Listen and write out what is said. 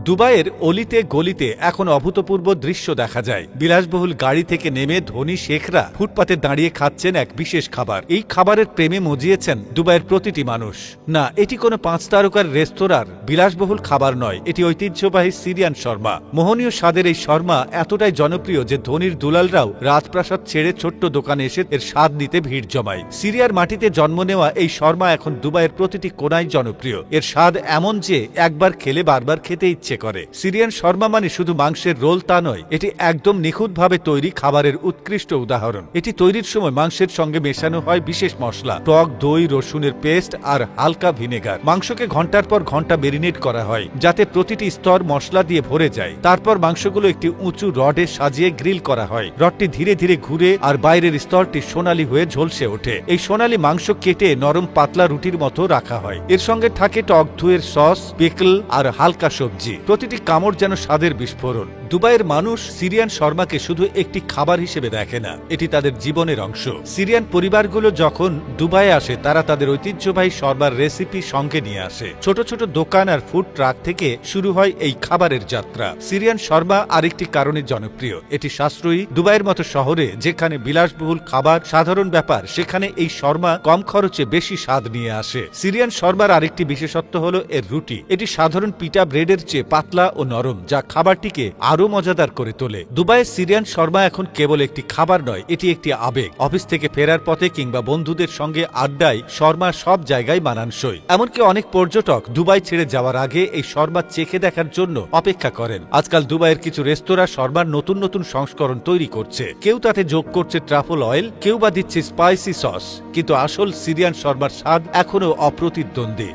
দুবাইয়ের অলিতে গলিতে এখন অভূতপূর্ব দৃশ্য দেখা যায়। বিলাসবহুল গাড়ি থেকে নেমে ধনী শেখরা ফুটপাতে দাঁড়িয়ে খাচ্ছেন এক বিশেষ খাবার। এই খাবারের প্রেমে মজিয়েছেন দুবাইয়ের প্রতিটি মানুষ। না, এটি কোনো 5 তারকার রেস্তোরাঁর বিলাসবহুল খাবার নয়, এটি ঐতিহ্যবাহী সিরিয়ান শর্মা। মোহনীয় স্বাদের এই শর্মা এতটাই জনপ্রিয় যে ধনীর দুলালরাও রাজপ্রাসাদ ছেড়ে ছোট্ট দোকানে এসে এর স্বাদ নিতে ভিড় জমায়। সিরিয়ার মাটিতে জন্ম নেওয়া এই শর্মা এখন দুবাইয়ের প্রতিটি কোনায় জনপ্রিয়। এর স্বাদ এমন যে একবার খেলে বারবার খেতে ইচ্ছে করে। সিরিয়ান শর্মা মানে শুধু মাংসের রোল তা নয়, এটি একদম নিখুঁতভাবে তৈরি খাবারের উৎকৃষ্ট উদাহরণ। এটি তৈরির সময় মাংসের সঙ্গে মেশানো হয় বিশেষ মশলা, টক দই, রসুনের পেস্ট আর হালকা ভিনেগার। মাংসকে ঘন্টার পর ঘন্টা মেরিনেট করা হয় যাতে প্রতিটি স্তর মশলা দিয়ে ভরে যায়। তারপর মাংসগুলো একটি উঁচু রডে সাজিয়ে গ্রিল করা হয়। রডটি ধীরে ধীরে ঘুরে আর বাইরের স্তরটি সোনালী হয়ে ঝলসে ওঠে। এই সোনালী মাংস কেটে নরম পাতলা রুটির মতো রাখা হয়। এর সঙ্গে থাকে টক দইয়ের সস, পিকল আর হালকা সবজি। প্রতিটি কামড় যেন স্বাদের বিস্ফোরণ। দুবাইয়ের মানুষ সিরিয়ান শর্মাকে শুধু একটি খাবার হিসেবে দেখে না, এটি তাদের জীবনের অংশ। সিরিয়ান পরিবারগুলো যখন দুবাইয়ে আসে তারা তাদের ঐতিহ্যবাহী শর্মার রেসিপি সঙ্গে নিয়ে আসে। ছোট ছোট দোকান আর ফুড ট্রাক থেকে শুরু হয় এই খাবারের যাত্রা। সিরিয়ান শর্মা আরেকটি কারণে জনপ্রিয়, এটি সাশ্রয়ী। দুবাইয়ের মতো শহরে যেখানে বিলাসবহুল খাবার সাধারণ ব্যাপার, সেখানে এই শর্মা কম খরচে বেশি স্বাদ নিয়ে আসে। সিরিয়ান শর্মার আরেকটি বিশেষত্ব হলো এর রুটি। এটি সাধারণ পিটা ব্রেডের চেয়ে পাতলা ও নরম, যা খাবারটিকে আরো মজাদার করে তোলে। দুবাইয়ের সিরিয়ান শর্মা এখন কেবল একটি খাবার নয়, এটি একটি আবেগ। অফিস থেকে ফেরার পথে কিংবা বন্ধুদের সঙ্গে আড্ডায় শর্মা সব জায়গায় মানানসই। এমনকি অনেক পর্যটক দুবাই ছেড়ে যাওয়ার আগে এই শর্মা চেখে দেখার জন্য অপেক্ষা করেন। আজকাল দুবাইয়ের কিছু রেস্তোরাঁ শর্মার নতুন নতুন সংস্করণ তৈরি করছে। কেউ তাতে যোগ করছে ট্রাফল অয়েল, কেউ বা দিচ্ছে স্পাইসি সস, কিন্তু আসল সিরিয়ান শর্মার স্বাদ এখনো অপ্রতিদ্বন্দ্বী।